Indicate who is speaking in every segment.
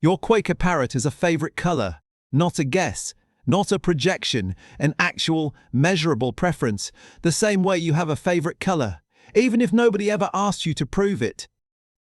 Speaker 1: Your Quaker Parrot is a favorite color, not a guess, not a projection, an actual, measurable preference, the same way you have a favorite color, even if nobody ever asked you to prove it.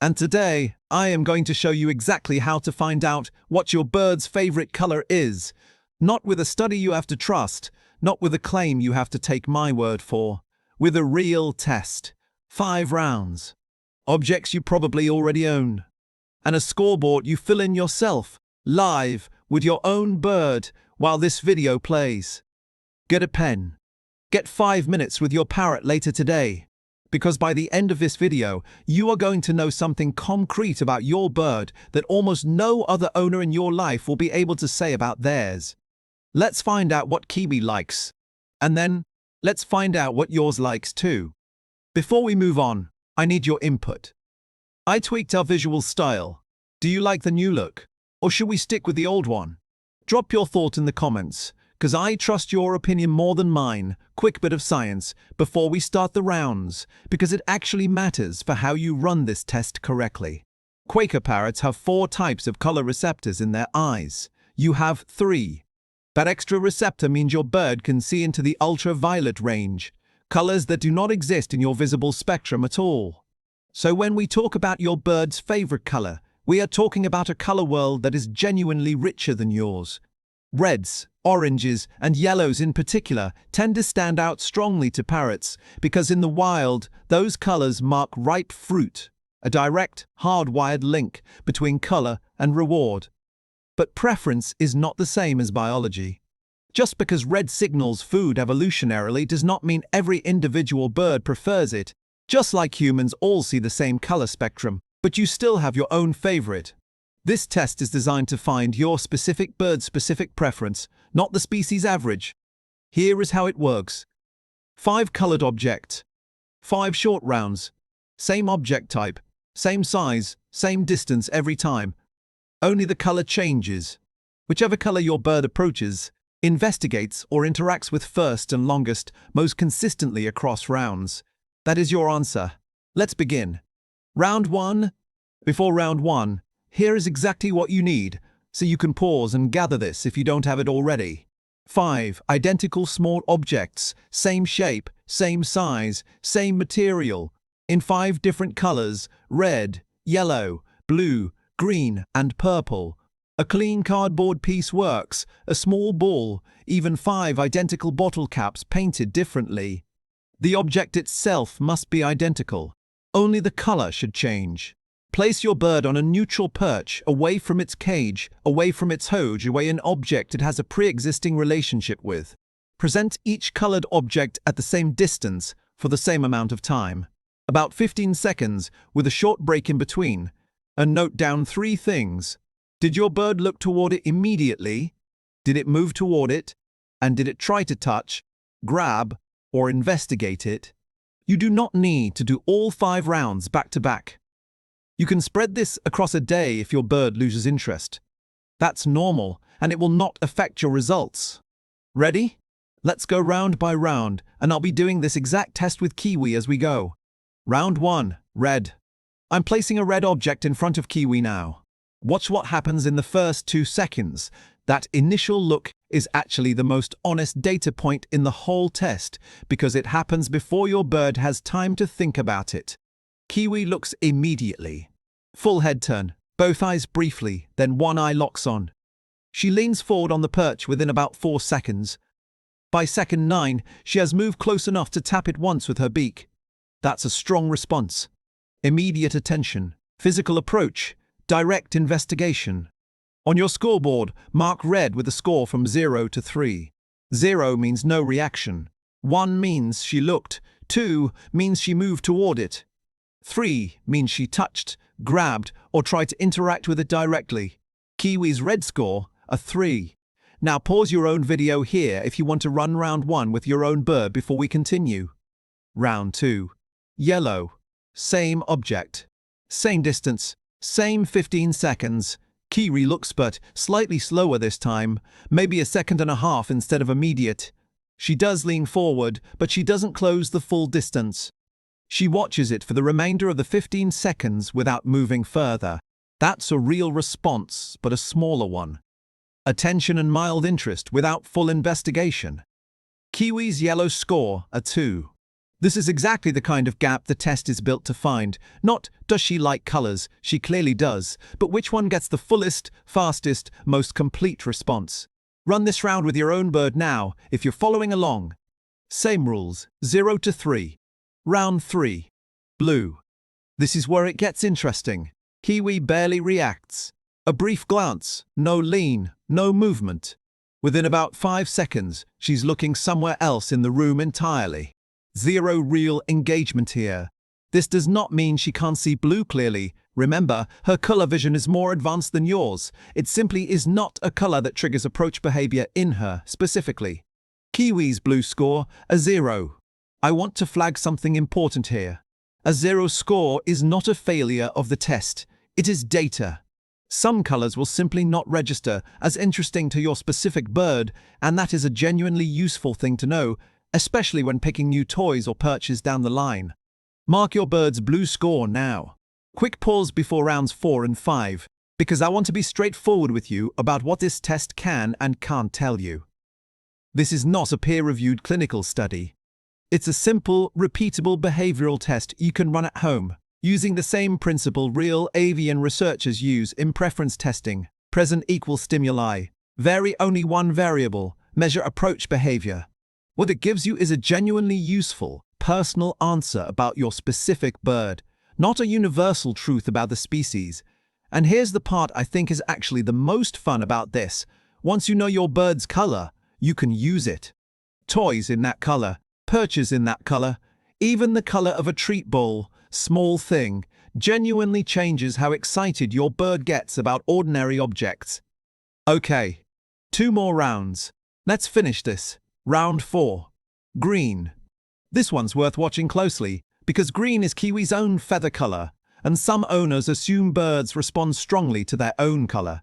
Speaker 1: And today, I am going to show you exactly how to find out what your bird's favorite color is. Not with a study you have to trust, not with a claim you have to take my word for, with a real test. 5 rounds. Objects you probably already own. And a scoreboard you fill in yourself, live, with your own bird, while this video plays. Get a pen. Get 5 minutes with your parrot later today. Because by the end of this video, you are going to know something concrete about your bird that almost no other owner in your life will be able to say about theirs. Let's find out what Kiwi likes. And then, let's find out what yours likes too. Before we move on, I need your input. I tweaked our visual style. Do you like the new look? Or should we stick with the old one? Drop your thought in the comments, because I trust your opinion more than mine. Quick bit of science before we start the rounds, because it actually matters for how you run this test correctly. Quaker parrots have 4 types of color receptors in their eyes. You have 3. That extra receptor means your bird can see into the ultraviolet range, colors that do not exist in your visible spectrum at all. So when we talk about your bird's favorite color, we are talking about a color world that is genuinely richer than yours. Reds, oranges, and yellows in particular tend to stand out strongly to parrots because in the wild, those colors mark ripe fruit, a direct, hardwired link between color and reward. But preference is not the same as biology. Just because red signals food evolutionarily does not mean every individual bird prefers it. Just like humans all see the same color spectrum, but you still have your own favorite. This test is designed to find your specific bird's specific preference, not the species average. Here is how it works. 5 colored objects. 5 short rounds. Same object type, same size, same distance every time. Only the color changes. Whichever color your bird approaches, investigates or interacts with first and longest, most consistently across rounds. That is your answer. Let's begin. Round 1. Before round 1, here is exactly what you need, so you can pause and gather this if you don't have it already. 5 identical small objects, same shape, same size, same material, in 5 different colors: red, yellow, blue, green, and purple. A clean cardboard piece works, a small ball, even 5 identical bottle caps painted differently. The object itself must be identical. Only the color should change. Place your bird on a neutral perch, away from its cage, away from its home, away an object it has a pre-existing relationship with. Present each colored object at the same distance for the same amount of time, about 15 seconds with a short break in between, and note down 3 things. Did your bird look toward it immediately? Did it move toward it? And did it try to touch, grab, or investigate it? You do not need to do all 5 rounds back to back. You can spread this across a day if your bird loses interest. That's normal, and it will not affect your results. Ready? Let's go round by round, and I'll be doing this exact test with Kiwi as we go. Round 1, red. I'm placing a red object in front of Kiwi now. Watch what happens in the first 2 seconds. That initial look is actually the most honest data point in the whole test because it happens before your bird has time to think about it. Kiwi looks immediately. Full head turn, both eyes briefly, then one eye locks on. She leans forward on the perch within about 4 seconds. By second 9, she has moved close enough to tap it once with her beak. That's a strong response. Immediate attention, physical approach, direct investigation. On your scoreboard, mark red with a score from 0 to 3. 0 means no reaction. 1 means she looked. 2 means she moved toward it. 3 means she touched, grabbed, or tried to interact with it directly. Kiwi's red score, a 3. Now pause your own video here if you want to run round 1 with your own bird before we continue. Round 2. Yellow. Same object. Same distance. Same 15 seconds. Kiwi looks but slightly slower this time, maybe a second and a half instead of immediate. She does lean forward, but she doesn't close the full distance. She watches it for the remainder of the 15 seconds without moving further. That's a real response, but a smaller one. Attention and mild interest without full investigation. Kiwi's yellow score, a 2. This is exactly the kind of gap the test is built to find. Not, does she like colors? She clearly does. But which one gets the fullest, fastest, most complete response? Run this round with your own bird now, if you're following along. Same rules, 0 to 3. Round 3. Blue. This is where it gets interesting. Kiwi barely reacts. A brief glance, no lean, no movement. Within about 5 seconds, she's looking somewhere else in the room entirely. Zero real engagement here. This does not mean she can't see blue clearly. Remember, her color vision is more advanced than yours. It simply is not a color that triggers approach behavior in her, specifically. Kiwi's blue score, a 0. I want to flag something important here. A 0 score is not a failure of the test. It is data. Some colors will simply not register as interesting to your specific bird, and that is a genuinely useful thing to know, especially when picking new toys or perches down the line. Mark your bird's blue score now. Quick pause before rounds 4 and 5, because I want to be straightforward with you about what this test can and can't tell you. This is not a peer-reviewed clinical study. It's a simple, repeatable behavioral test you can run at home, using the same principle real avian researchers use in preference testing. Present equal stimuli. Vary only one variable. Measure approach behavior. What it gives you is a genuinely useful, personal answer about your specific bird, not a universal truth about the species. And here's the part I think is actually the most fun about this. Once you know your bird's color, you can use it. Toys in that color, perches in that color, even the color of a treat bowl, small thing, genuinely changes how excited your bird gets about ordinary objects. Okay, 2 more rounds. Let's finish this. Round 4. Green. This one's worth watching closely, because green is Kiwi's own feather color, and some owners assume birds respond strongly to their own color.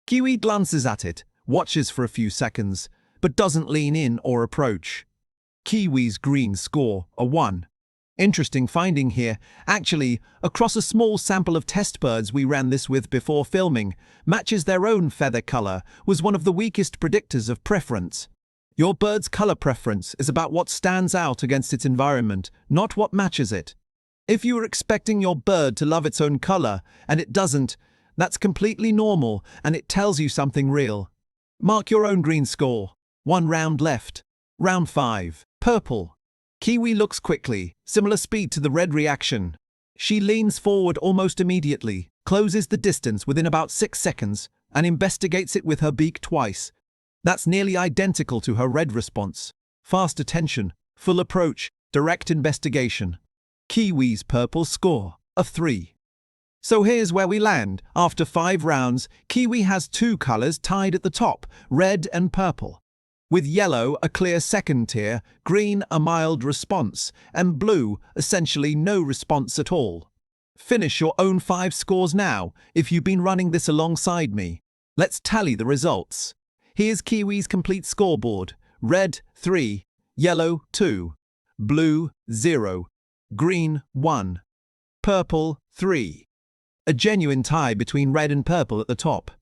Speaker 1: Kiwi glances at it, watches for a few seconds, but doesn't lean in or approach. Kiwi's green score, a 1. Interesting finding here. Actually, across a small sample of test birds we ran this with before filming, matches their own feather color was one of the weakest predictors of preference. Your bird's color preference is about what stands out against its environment, not what matches it. If you are expecting your bird to love its own color, and it doesn't, that's completely normal, and it tells you something real. Mark your own green score. 1 round left. Round 5. Purple. Kiwi looks quickly, similar speed to the red reaction. She leans forward almost immediately, closes the distance within about 6 seconds, and investigates it with her beak twice. That's nearly identical to her red response. Fast attention, full approach, direct investigation. Kiwi's purple score, a 3. So here's where we land. After 5 rounds, Kiwi has 2 colors tied at the top, red and purple. With yellow a clear second tier, green a mild response, and blue essentially no response at all. Finish your own 5 scores now, if you've been running this alongside me. Let's tally the results. Here's Kiwi's complete scoreboard. Red, 3, yellow, 2, blue, 0, green, 1, purple, 3. A genuine tie between red and purple at the top.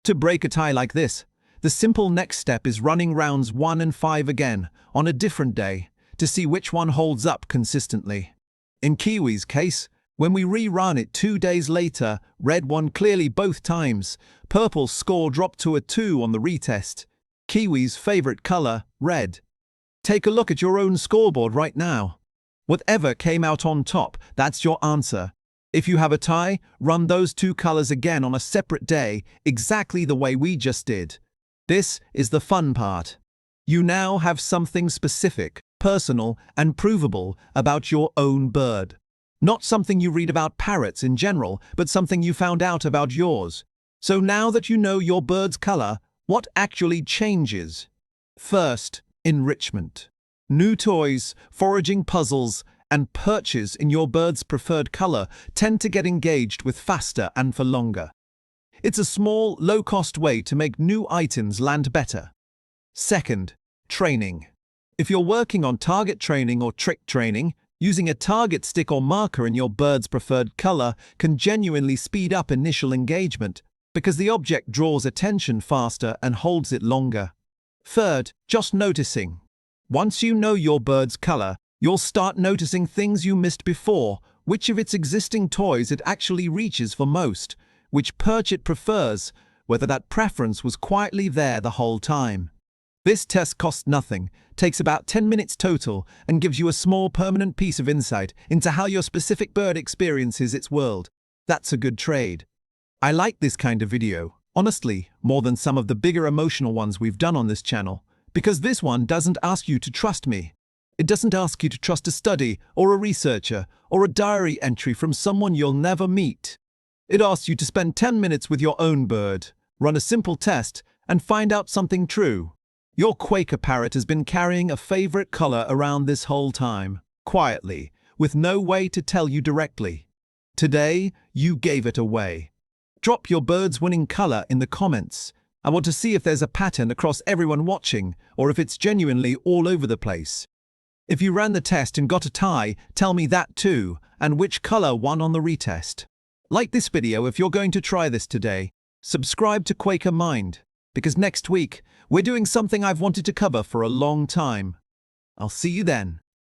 Speaker 1: To break a tie like this, the simple next step is running rounds 1 and 5 again, on a different day, to see which one holds up consistently. In Kiwi's case, when we rerun it 2 days later, red won clearly both times. Purple's score dropped to a 2 on the retest. Kiwi's favorite color, red. Take a look at your own scoreboard right now. Whatever came out on top, that's your answer. If you have a tie, run those 2 colors again on a separate day, exactly the way we just did. This is the fun part. You now have something specific, personal, and provable about your own bird. Not something you read about parrots in general, but something you found out about yours. So now that you know your bird's color, what actually changes? First, enrichment. New toys, foraging puzzles, and perches in your bird's preferred color tend to get engaged with faster and for longer. It's a small, low-cost way to make new items land better. Second, training. If you're working on target training or trick training, Using a target stick or marker in your bird's preferred color can genuinely speed up initial engagement because the object draws attention faster and holds it longer. Third, just noticing. Once you know your bird's color, you'll start noticing things you missed before, which of its existing toys it actually reaches for most, which perch it prefers, whether that preference was quietly there the whole time. This test costs nothing, takes about 10 minutes total, and gives you a small permanent piece of insight into how your specific bird experiences its world. That's a good trade. I like this kind of video, honestly, more than some of the bigger emotional ones we've done on this channel, because this one doesn't ask you to trust me. It doesn't ask you to trust a study, or a researcher, or a diary entry from someone you'll never meet. It asks you to spend 10 minutes with your own bird, run a simple test, and find out something true. Your Quaker Parrot has been carrying a favorite color around this whole time, quietly, with no way to tell you directly. Today, you gave it away. Drop your bird's winning color in the comments. I want to see if there's a pattern across everyone watching, or if it's genuinely all over the place. If you ran the test and got a tie, tell me that too, and which color won on the retest. Like this video if you're going to try this today. Subscribe to Quaker Mind, because next week, we're doing something I've wanted to cover for a long time. I'll see you then.